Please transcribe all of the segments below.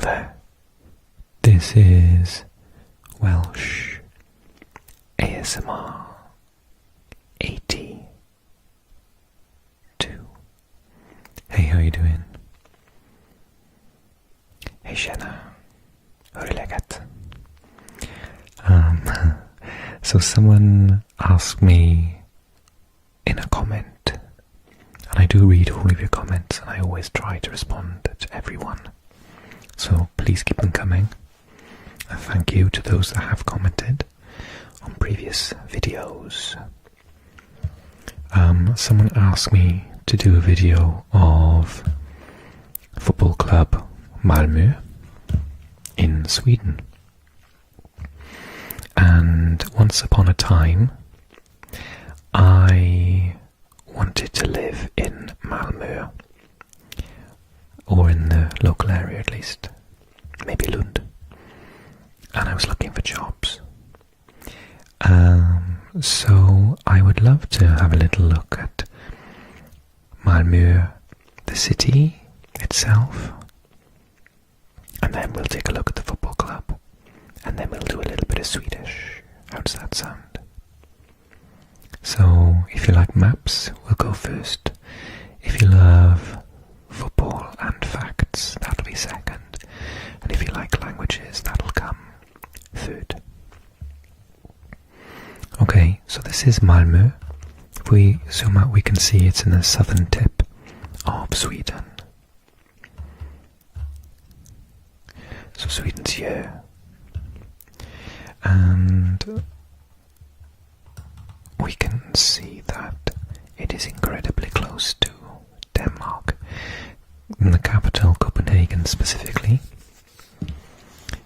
there. This is Welsh ASMR 82. Hey, how you doing? Hej tjena. Hur är läget? So someone asked me in a comment, and I do read all of your comments, and I always try to respond to everyone. So please keep them coming. And thank you to those that have commented on previous videos. Someone asked me to do a video of football club Malmo in Sweden. And once upon a time, I wanted to live in Malmö, or in the local area at least, maybe Lund, and I was looking for jobs. So I would love to have a little look at Malmö, the city itself, and then we'll take a look at the football club, and then we'll do a little bit of Swedish. How does that sound? So if you like maps, we'll go first. If you love football and facts, that'll be second. And if you like languages, that'll come third. Okay, so this is Malmö. If we zoom out, we can see it's in the southern tip of Sweden. So Sweden's here. And we can see that it is incredibly close to Denmark, in the capital Copenhagen specifically.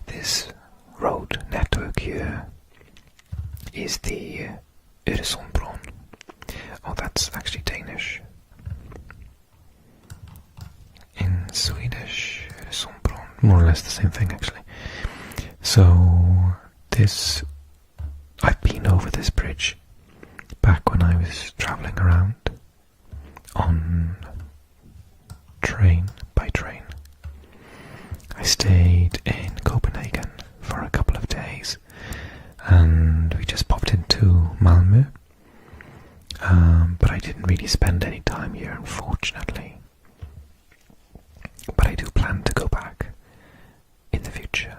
This road network here is the Øresundsbron. Oh, that's actually Danish. In Swedish, Øresundsbron, more or less the same thing actually. So this, I've been over this bridge back when I was travelling around on by train. I stayed in Copenhagen for a couple of days, and we just popped into Malmö, but I didn't really spend any time here, unfortunately. But I do plan to go back in the future.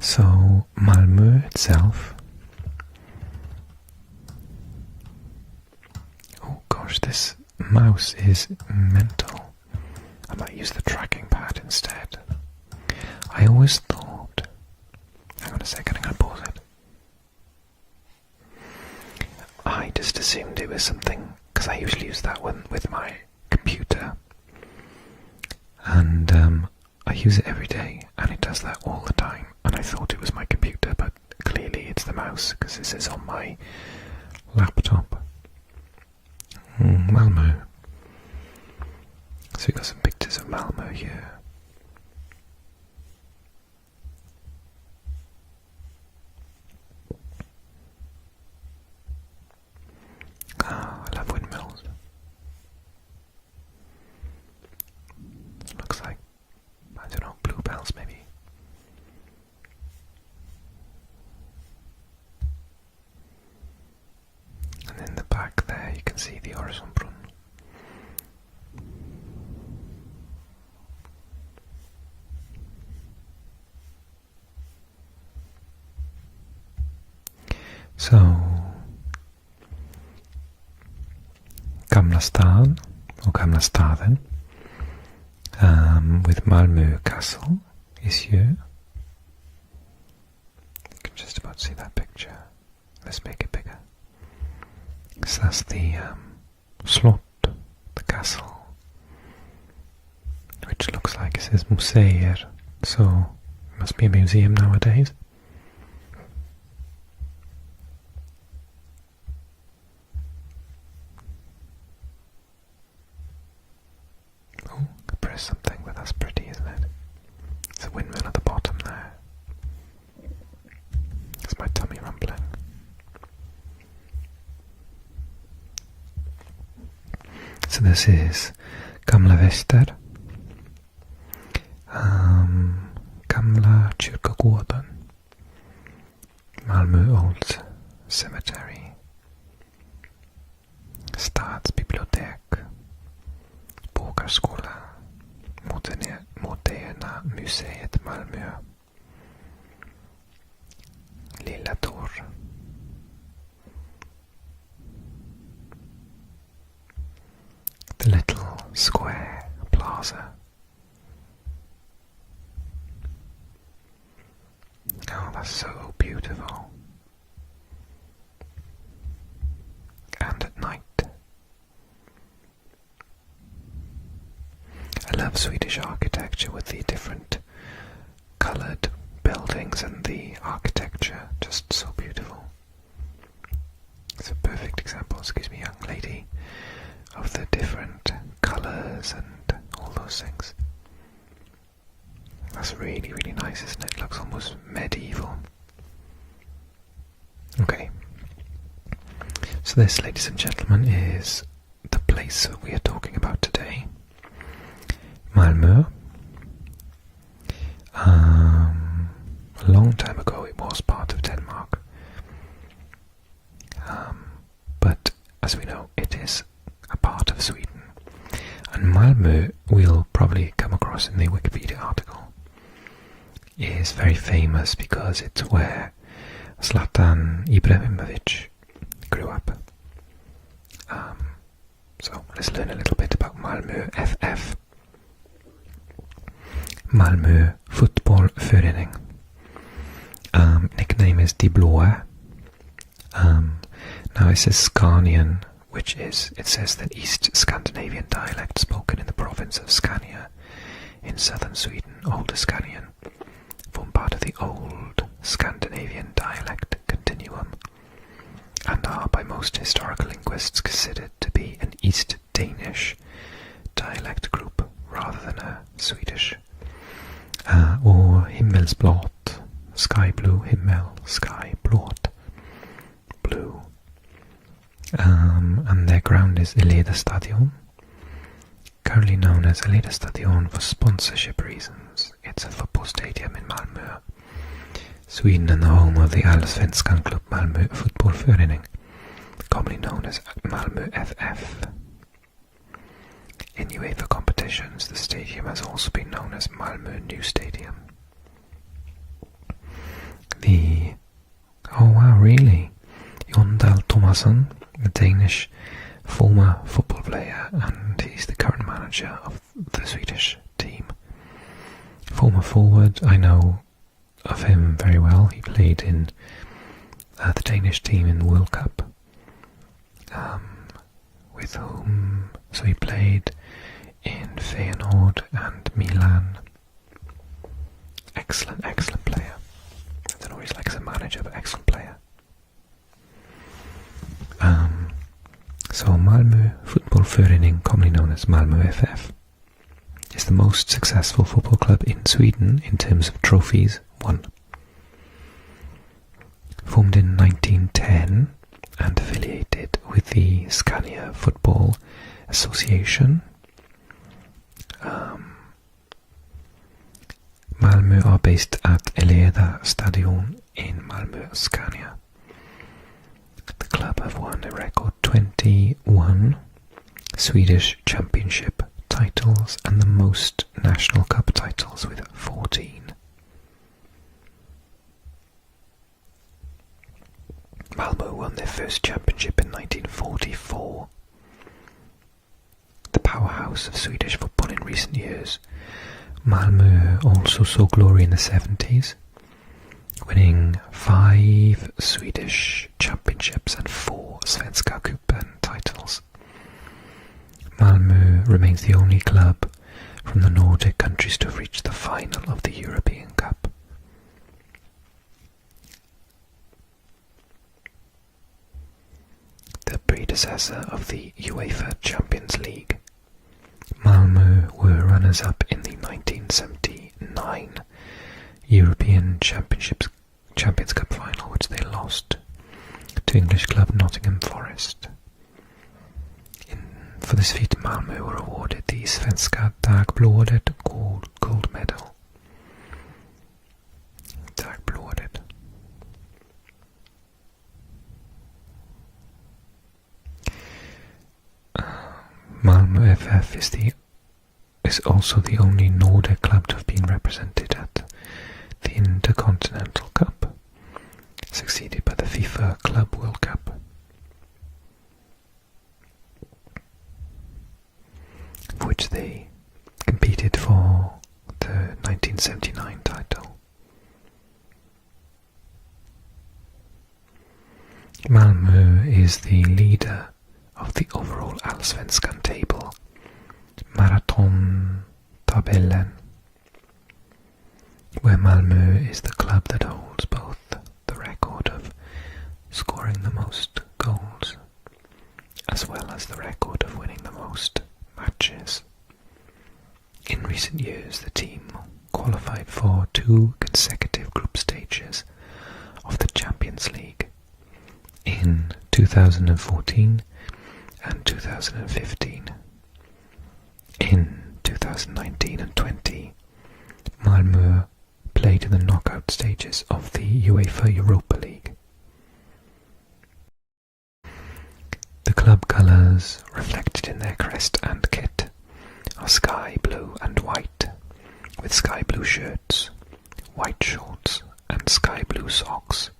So Malmö itself, oh gosh, this mouse is mental. I might use the tracking pad instead. I always thought, hang on a second, I'm going to pause it. I just assumed it was something, because I usually use that one with my computer, and I use it every day, and it does that all the time, and I thought it was my computer, but clearly it's the mouse, because this is on my laptop. Malmö. So we got some pictures of Malmö here. Ah, I love windmills. It looks like, I don't know, bluebells maybe. And in the back there you can see the Øresundsbron. So, Gamla stan, or Gamla staden, with Malmö Castle is here. You can just about see that picture. Let's make it bigger. So that's the slot, the castle, which looks like it says museer, so it must be a museum nowadays. Something, but that's pretty, isn't it? It's a windmill at the bottom there. It's my tummy rumbling. So this is Gamla Väster. Gamla kyrkogården, Malmö Old Cemetery, Stadsbibliotek, Bågarskola, Moderna museet Malmö, Lilla Torr, the Little Square Plaza. Oh, that's so beautiful. And at night. I love Swedish architecture with the different coloured buildings and the architecture, just so beautiful. It's a perfect example, excuse me, young lady, of the different colours and all those things. That's really, really nice, isn't it? It looks almost medieval. Okay. So this, ladies and gentlemen, is the place that we are talking about today. Malmö. A long time ago it was part of Denmark. But as we know, it is a part of Sweden. And Malmö, we'll probably come across in the Wikipedia article, is very famous because it's where Zlatan Ibrahimovic grew up. So let's learn a little bit about Malmo FF. Malmö Fotbollförening. Nickname is Die Blåa. Now it says Scanian, which is, it says that East Scandinavian dialect spoken in the province of Scania in southern Sweden, Older Scanian, form part of the Old Scandinavian dialect continuum and are by most historical linguists considered to be an East Danish dialect group rather than a Swedish. Or himmelsblått, sky blue, himmel, sky, blått, blue. And their ground is Stadion, currently known as Stadion for sponsorship reasons. It's a football stadium in Malmö, Sweden, and the home of the Allsvenskan club Malmö Fotbollförening, commonly known as Malmö FF. In UEFA competitions, the stadium has also been known as Malmö New Stadium. Oh wow, really? Jon Dahl Tomasson, a Danish former football player, and he's the current manager of the Swedish team. Former forward, I know of him very well. He played in the Danish team in the World Cup. With whom? So he played in Feyenoord and Milan. Excellent, excellent player. I don't know what he's like as a manager, but excellent player. So Malmö Fotbollförening, commonly known as Malmö FF, is the most successful football club in Sweden in terms of trophies won. Formed in 1910 and affiliated with the Scania Football Association. Malmö are based at Stadion in Malmö, Scania. The club have won a record 21 Swedish championship titles and the most national cup titles with 14. Malmö won their first championship in 1944. The powerhouse of Swedish football in recent years, Malmö also saw glory in the 70s, winning 5 Swedish championships and 4 Svenska Cupen titles. Malmö remains the only club from the Nordic countries to have reached the final of the European Cup. The predecessor of the UEFA Champions League, Malmö were runners-up in the 1979 European Champions Cup final, which they lost to English club Nottingham Forest. For this feat, Malmö were awarded the Svenska Dagbladet gold medal. is also the only Nordic club to have been represented at the Intercontinental Cup, succeeded by the FIFA Club World Cup, for which they competed for the 1979 title. Malmö is the leader of the overall Allsvenskan table, Marathon-tabellen, where Malmö is the club that holds both the record of scoring the most goals as well as the record of winning the most matches. In recent years, the team qualified for 2 consecutive group stages of the Champions League in 2014 and 2015. In 2019 and 20, Malmö played in the knockout stages of the UEFA Europa League. The club colours, reflected in their crest and kit, are sky blue and white, with sky blue shirts, white shorts and sky blue socks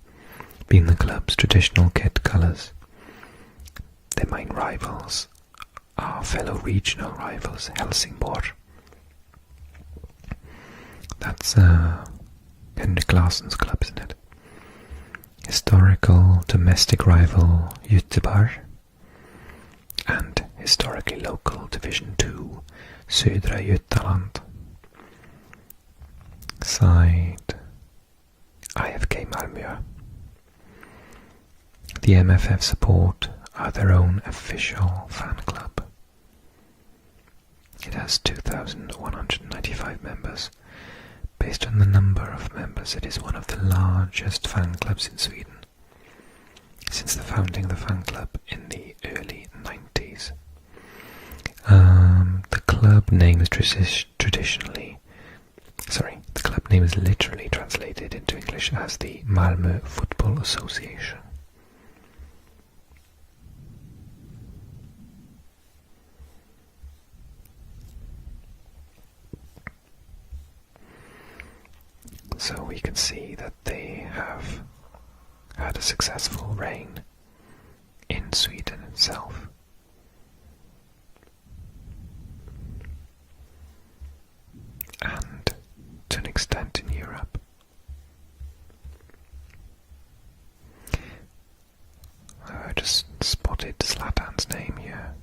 being the club's traditional kit colours. Their main rivals are fellow regional rivals Helsingborg. That's Henrik Larsson's club, isn't it? Historical domestic rival Göteborg, and historically local Division 2 Södra Götaland. Side IFK Malmo. The MFF support are their own official fan club. It has 2,195 members. Based on the number of members, it is one of the largest fan clubs in Sweden since the founding of the fan club in the early 90s. The club name is the club name is literally translated into English as the Malmö Football Association. So we can see that they have had a successful reign in Sweden itself. And to an extent in Europe. I just spotted Zlatan's name here.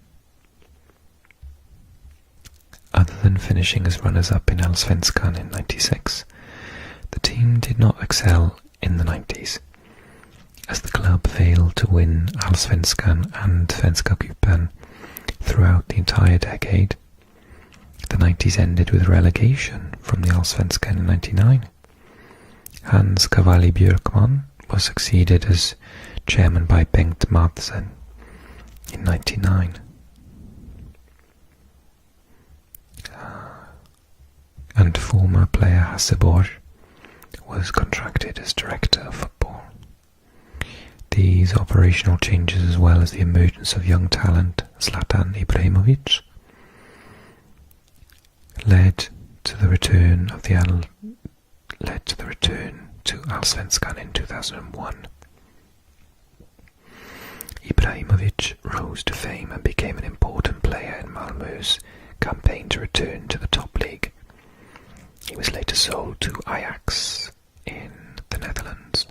Other than finishing as runners-up in Allsvenskan in '96, the team did not excel in the 90s, as the club failed to win Allsvenskan and Svenska Cupen throughout the entire decade. The 90s ended with relegation from the Allsvenskan in '99. Hans Cavalli Björkman was succeeded as chairman by Bengt Madsen in '99. And former player Hasse Borg was contracted as director of football. These operational changes, as well as the emergence of young talent Zlatan Ibrahimovic, led to the return to Allsvenskan in 2001. Ibrahimovic rose to fame and became an important player in Malmö's campaign to return to the top league. He was later sold to Ajax in the Netherlands,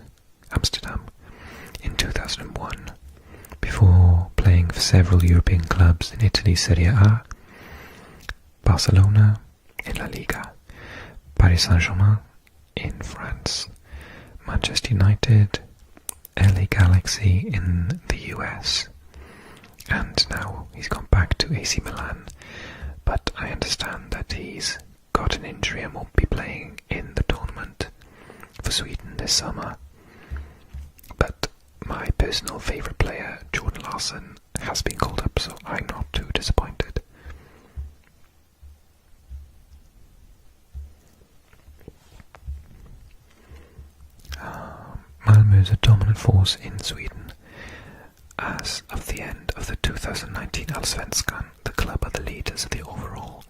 Amsterdam, in 2001, before playing for several European clubs in Italy Serie A, Barcelona in La Liga, Paris Saint-Germain in France, Manchester United, LA Galaxy in the US, and now he's gone back to AC Milan, but I understand that he's got an injury and won't be playing in the tournament for Sweden this summer. But my personal favourite player, Jordan Larsson, has been called up, so I'm not too disappointed. Malmö is a dominant force in Sweden. As of the end of the 2019 Allsvenskan, the club are the leaders of the overall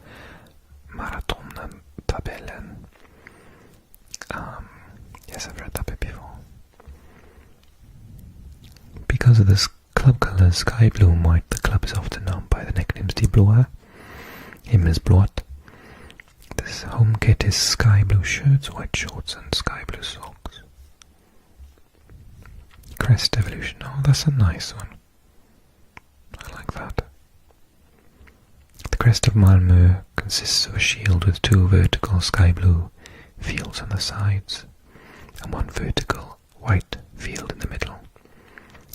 colours sky blue and white, the club is often known by the nicknames Die Blåa, Himmelsblått. This home kit is sky blue shirts, white shorts and sky blue socks. Crest evolution, oh that's a nice one. I like that. The crest of Malmo consists of a shield with two vertical sky blue fields on the sides and one vertical white field in the middle.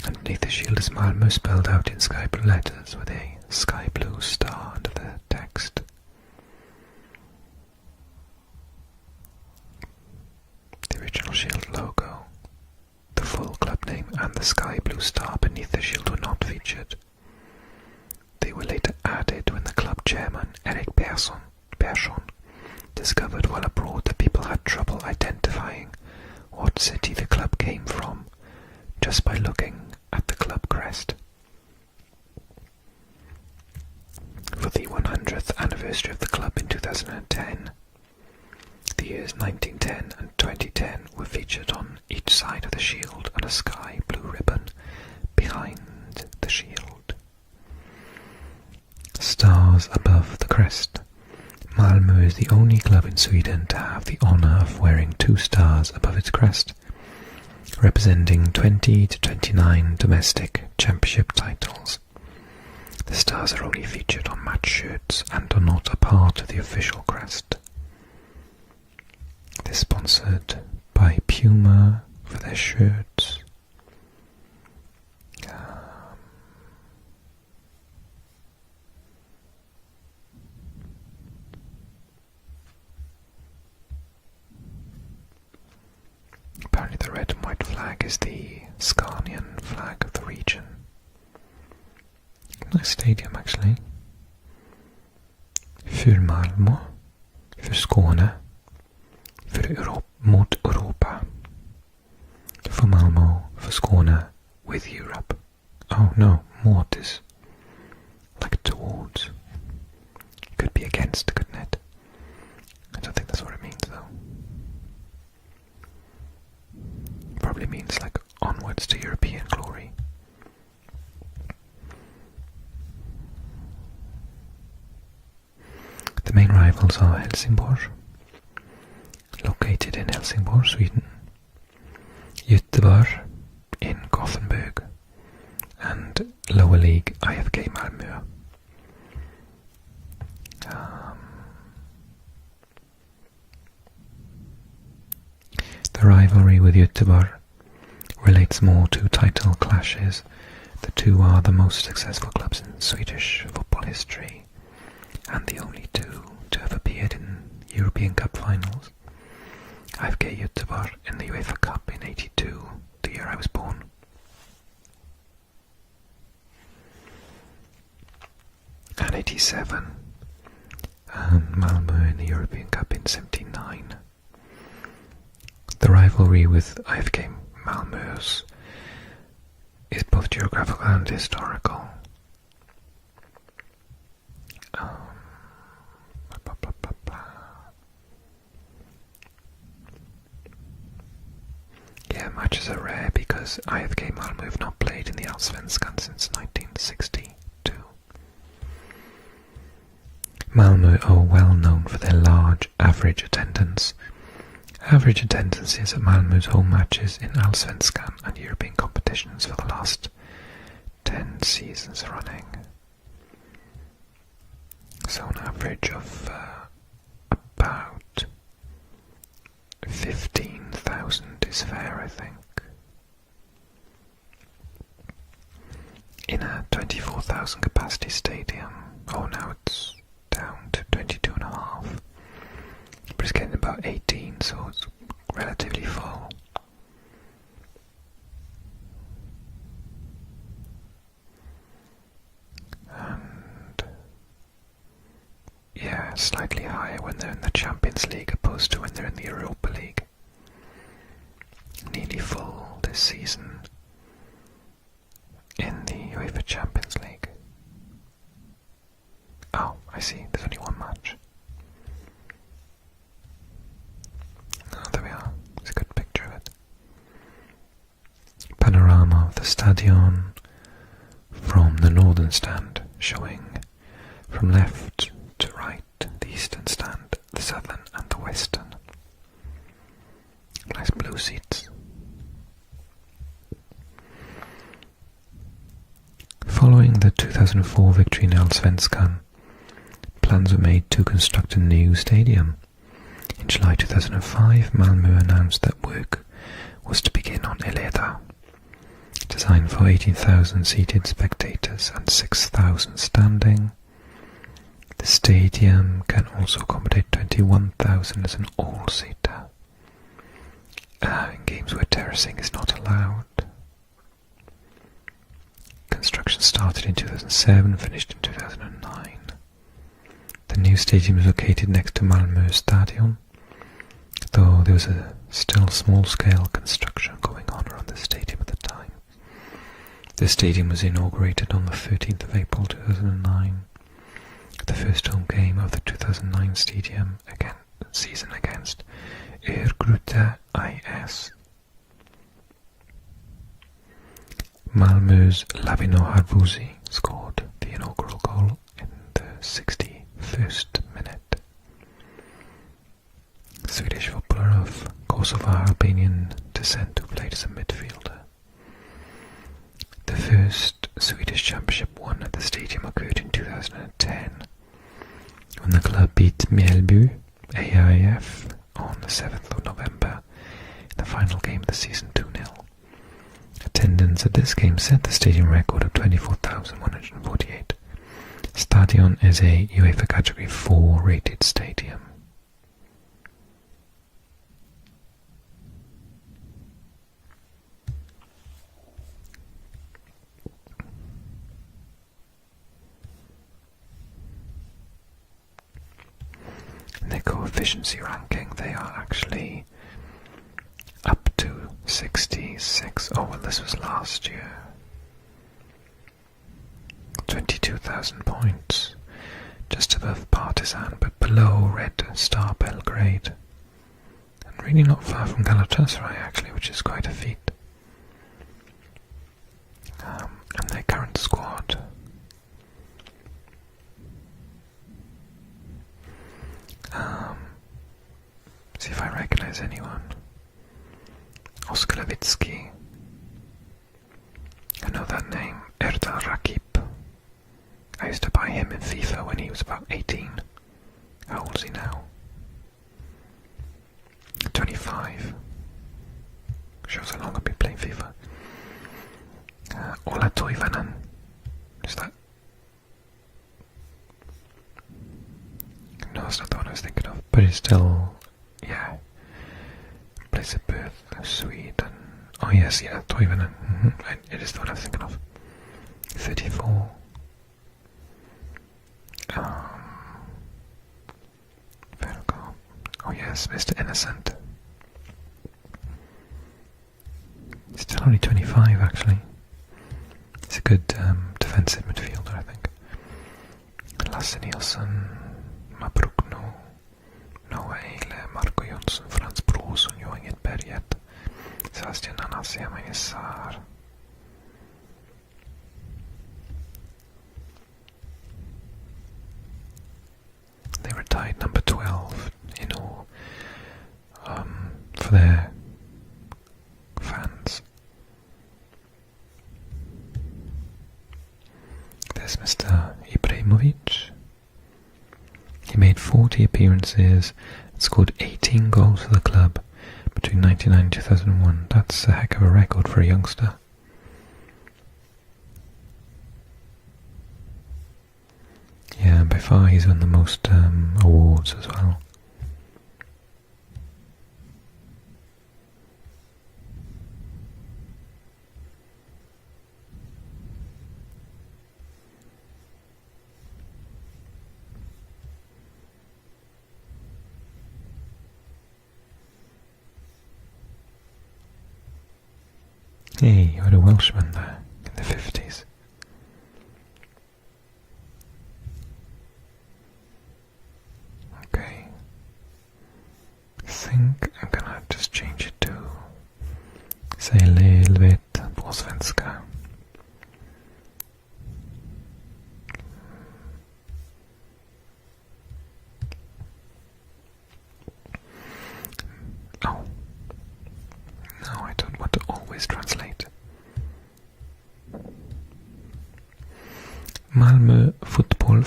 Underneath the shield is Malmo spelled out in sky blue letters with a sky blue star under the text. The original shield logo, the full club name and the sky blue star beneath the shield were not featured. They were later added when the club chairman Erik Persson discovered while abroad that people had trouble identifying what city the club came from just by looking at the club crest. For the 100th anniversary of the club in 2010, the years 1910 and 2010 were featured on each side of the shield on a sky blue ribbon behind the shield. Stars above the crest. Malmo is the only club in Sweden to have the honour of wearing 2 stars above its crest, representing 20 to 29 domestic championship titles. The stars are only featured on match shirts and are not a part of the official crest. They're sponsored by Puma for their shirts. Apparently the red and white flag is the Scanian flag of the region. Nice stadium actually. För Malmo, för Skåne, mot Europa. For Malmo, for Skåne, with Europe. Oh no, mot is like towards. Could be against, couldn't it? I don't think that's what it means though. Probably means like onwards to European glory. The main rivals are Helsingborg, located in Helsingborg, Sweden, Göteborg in Gothenburg, and lower league IFK Malmo. The rivalry with Göteborg relates more to title clashes. The two are the most successful clubs in Swedish football history and the only two to have appeared in European Cup finals. IFK Göteborg in the UEFA Cup in '82, the year I was born. And '87, and Malmo in the European Cup in '79. The rivalry with IFK Malmö's is both geographical and historical. Yeah, matches are rare because IFK Malmo have not played in the Allsvenskan since 1962. Malmo are well known for their large average attendance. Average attendances at Malmö's home matches in Allsvenskan and European competitions for the last 10 seasons running. So an average of about 15,000 is fair, I think. In a 24,000 capacity stadium, oh now it's down to 22.5. But it's getting about 18, so it's relatively full. And yeah, slightly higher when they're in the Champions League opposed to when they're in the Europa League. Nearly full this season in the UEFA Champions League. Oh, I see, there's only one match. Oh, there we are. It's a good picture of it. Panorama of the Stadion stand showing from left to right, the eastern stand, the southern and the western. Nice blue seats. Following the 2004 victory in Allsvenskan, plans were made to construct a new stadium. In July 2005, Malmo announced that work was to begin on Eleda, designed for 18,000 seated spectators and 6,000 standing. The stadium can also accommodate 21,000 as an all-seater, in games where terracing is not allowed. Construction started in 2007, finished in 2009. The new stadium is located next to Malmö Stadion, though there was a still small-scale construction going on around the stadium at the time. The stadium was inaugurated on the 13th of April 2009. The first home game of the 2009 season against Örgryte IS. Malmö's Lavino Harvusi scored the inaugural goal in the 61st minute. Swedish footballer of Kosovo-Albanian descent who played as a midfielder. The first Swedish championship won at the stadium occurred in 2010, when the club beat Mjällby AIF on the 7th of November in the final game of the season 2-0. Attendance at this game set the stadium record of 24,148. Stadion is a UEFA Category 4 rated stadium. In their coefficiency ranking, they are actually up to 66. Oh, well, this was last year. 22,000 points, just above Partizan, but below Red Star Belgrade. And really not far from Galatasaray, actually, which is quite a feat. And their current squad. See if I recognize anyone. Oskar Levitsky. I know that name. Erdal Rakip. I used to buy him in FIFA when he was about 18. How old is he now? 25. Shows how long I've been playing FIFA. Ola Toivonen. Is that? No, that's not the one I was thinking of. But he's still, yeah. Place of birth, Sweden. Oh yes, yeah, Toivonen. It is the one I was thinking of. 34. Oh yes, Mr. Innocent. He's still only 25 actually. He's a good defensive midfielder, I think. Lasse Nilsson, Mabrukno, Noah Eile, Marco Jönsson, Frans Brorsson, Johan Edberget, Sebastian Anassia, Magnus Saar. They were tied number 12 in all for their fans. There's Mr. Ibrahimovic. He made 40 appearances and scored 18 goals for the club between 1999 and 2001. That's a heck of a record for a youngster. Yeah, by far he's won the most awards as well. Hey, you had a Welshman there in the 50s. Okay. I think I'm gonna just change it to say a little bit på svenska.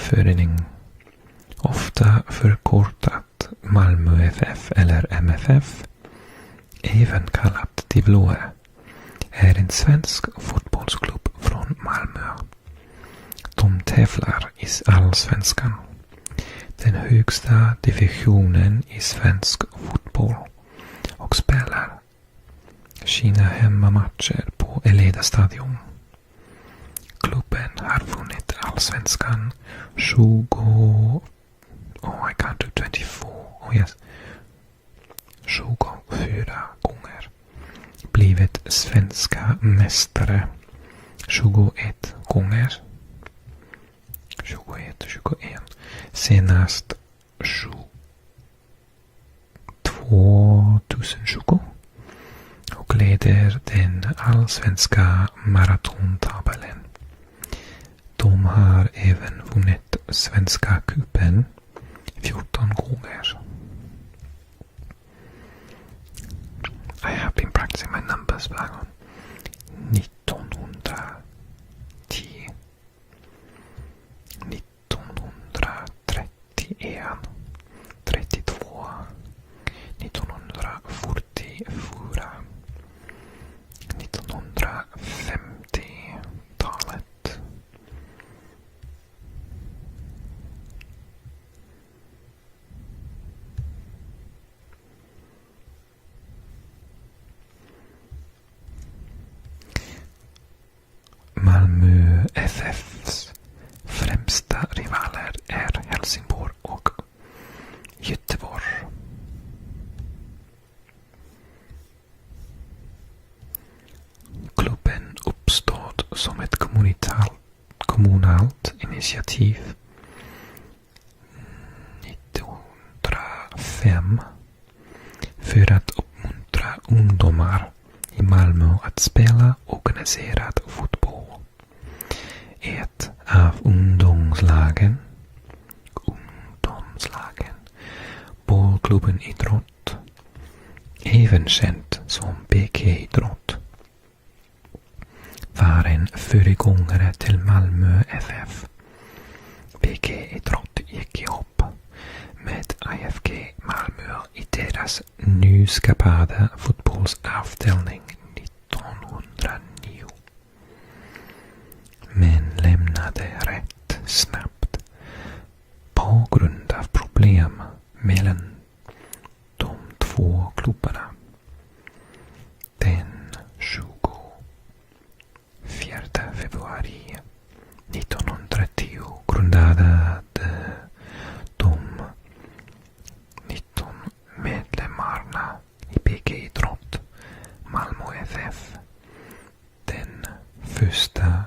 förening, ofta förkortat Malmo FF eller MFF, även kallat De Blåa, är en svensk fotbollsklubb från Malmö. De tävlar i allsvenskan, den högsta divisionen i svensk fotboll, och spelar sina hemmamatcher på Eleda-stadion. Klubben har vunnit allsvenskan 24 gånger, blivit svenska mästare 21 gånger, 21, senast 2020, och leder den allsvenska maratontabellen. De har även vunnit svenska cupen 14 gånger. I have been practicing my numbers back on 1910, 1931, 32, 1944, 1950-talet. Malmö FFs främsta rivaler är Helsingborg och Göteborg. Klubben uppstod som ett kommunalt initiativ 1905 för att uppmuntra ungdomar i Malmö att spela organiserad fotboll. Ett av ungdomslagen, bollklubben idrott, även känt som BK-idrott, var en föregångare till Malmö FF. BK-idrott gick ihop med IFK Malmo i deras nyskapade fotbollsavdelning 1909. Men lämnade rätt snabbt på grund av problem mellan de två klubbarna. Den 24 februari 1910 grundade de 19 medlemmarna i BK-idrott Malmo FF. Den första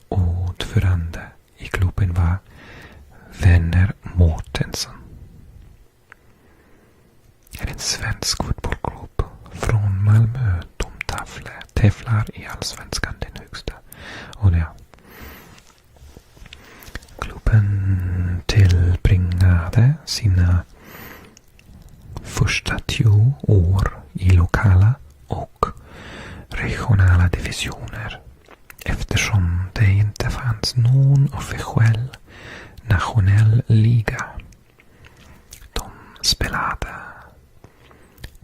ordförande i klubben var Vänner Mårtensson. Är en svensk fotbollsklubb från Malmö. De tävlar i allsvenskan, den högsta. Och det. Klubben tillbringade sina första 10 år i lokala och regionala divisioner, eftersom det inte fanns någon officiell nationell liga. De spelade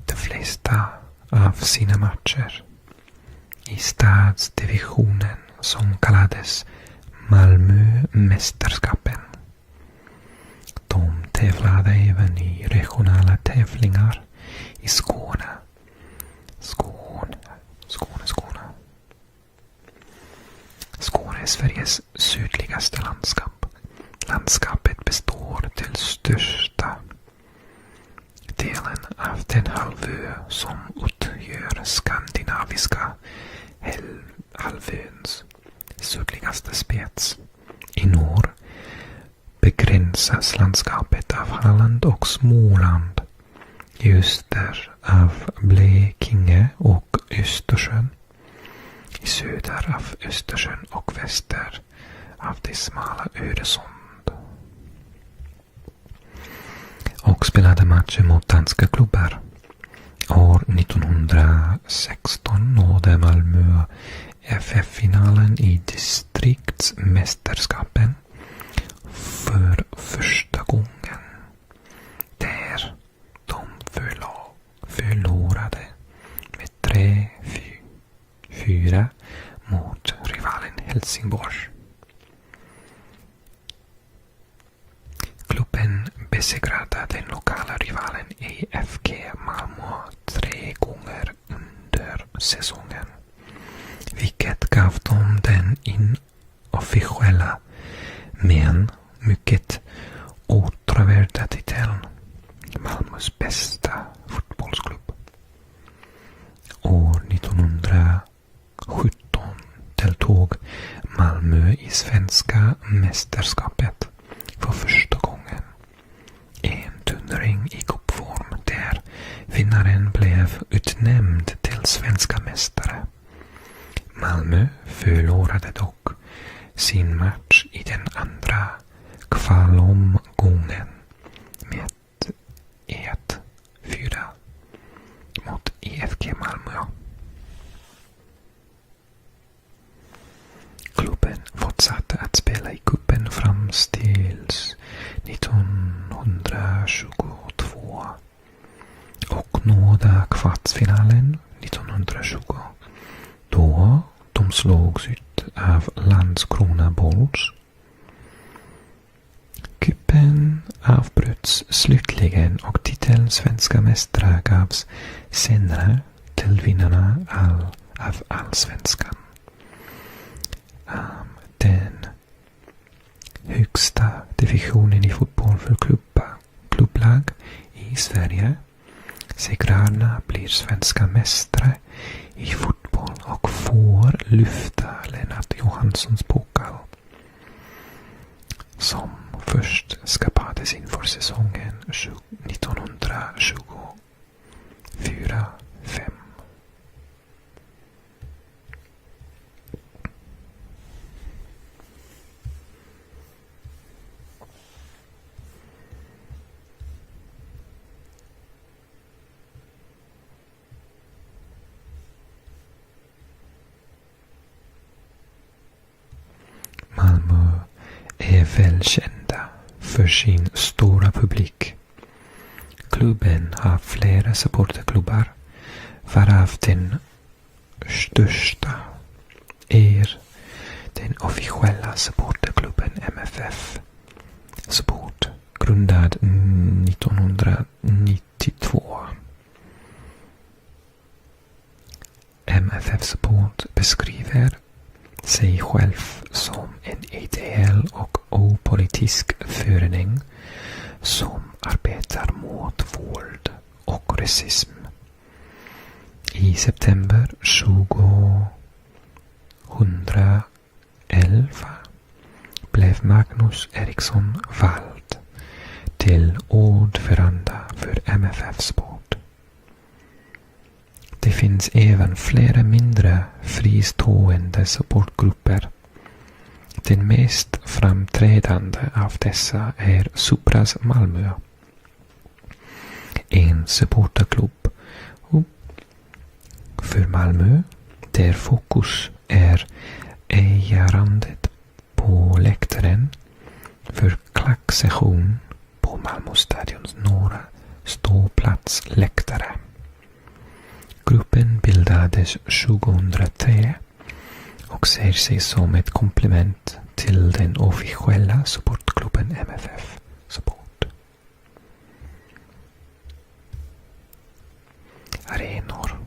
de flesta av sina matcher i stadsdivisionen som kallades Malmömästerskapen. De tävlade även i regionala tävlingar i Skåne. Skåne är Sveriges sydligaste landskap. Landskapet består till största delen av den halvö som utgör skandinaviska halvöns sydligaste spets. I norr begränsas landskapet av Halland och Småland, i öster av Blekinge och Östersjön, i söder av Östersjön och väster av det smala Öresund. Och spelade matcher mot danska klubbar. År 1916 nådde Malmö FF-finalen i distriktsmästerskapen för första gången där de förlorade med 3-4 mot rivalen Helsingborg. Klubben besegrade den lokala rivalen IFK Malmo 3 gånger under säsongen, vilket gav dem den inofficiella men mycket åtråvärda titeln Malmös bästa fotbollsklubb. År 1917 deltog Malmö i svenska mästerskapet för första gången. En turnering i cupform där vinnaren blev utnämnd till svenska mästare. Malmö förlorade dock sin match i den andra kvalomgången med 1-4 mot IFK Malmo. Klubben fortsatte att spela i kuppen fram tills 1922 och nådde kvartsfinalen 1920 då de slogs ut av Landskrona Bolls. Kuppen avbröts slutligen och titeln svenska mästare gavs senare till vinnarna av allsvenskan. Den högsta divisionen i fotboll för klubblag i Sverige. Segrarna blir svenska mästare i fotboll och får lyfta Lennart Johanssons pokal som först skapades inför säsongen 1924-5. Malmö är välkända för sin stora publik. Klubben har flera supporterklubbar, varav den största är den officiella supporterklubben MFF Support, grundad 1992. MFF Support beskriver sig själv som en ideell och opolitisk förening som arbetar mot våld och rasism. I september 2011 blev Magnus Eriksson vald till ordförande för MFF Sport. Det finns även flera mindre fristående supportgrupper. Den mest framträdande av dessa är Supras Malmö, en supporterklubb för Malmö där fokus är ägarandet på läktaren för klacksession på Malmö stadions norra ståplatsläktare. Gruppen bildades 2003 och ser sig som ett komplement till den officiella supportklubben MFF Support. Arenor.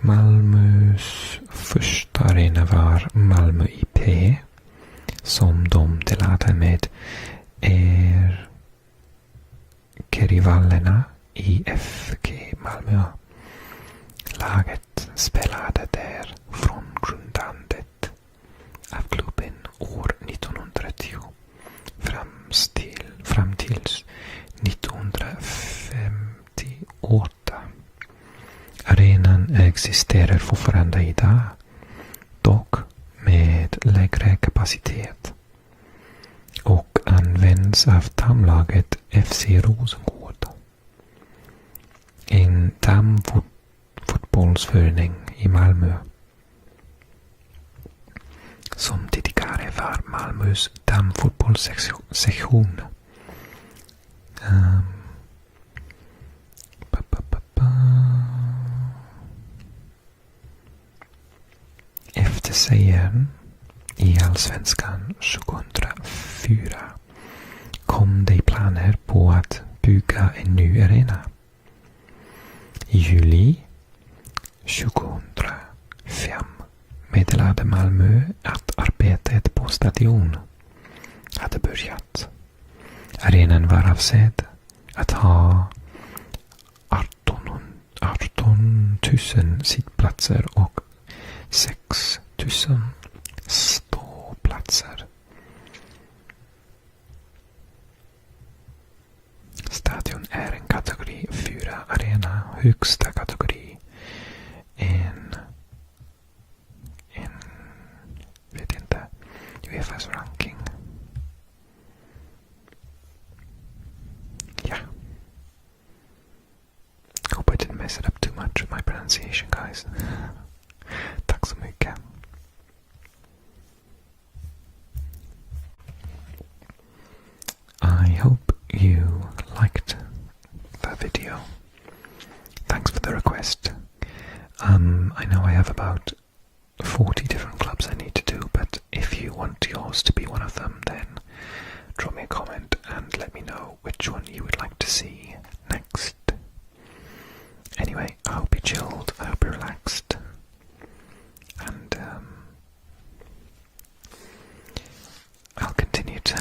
Malmös första arena var Malmö IP som de delade med rivalerna IFK Malmo. Laget spelade där från grundandet av klubben år 1910 fram tills 1958. Arenan existerar fortfarande idag, dock med lägre kapacitet, och används av damlaget FC Rosengård, en damfotbollsförening i Malmö som krigare var Malmös damfotbollssektion. Efter segern i allsvenskan 2004 kom det planer på att bygga en ny arena. I juli 2005 meddelade Malmö att arbetet på stadion hade börjat. Arenan var avsedd att ha 18 000 sittplatser och 6 000 ståplatser. Stadion är en kategori 4 arena, högsta kategori. En vet inte, UEFAs ranking. Yeah. Hope I didn't mess it up too much with my pronunciation, guys. Tack så mycket. I hope you liked that video. Thanks for the request. I know I have about 40 different clubs I need to do, but if you want yours to be one of them, then drop me a comment and let me know which one you would like to see next. Anyway, I hope you chilled, I hope you relaxed, and I'll continue to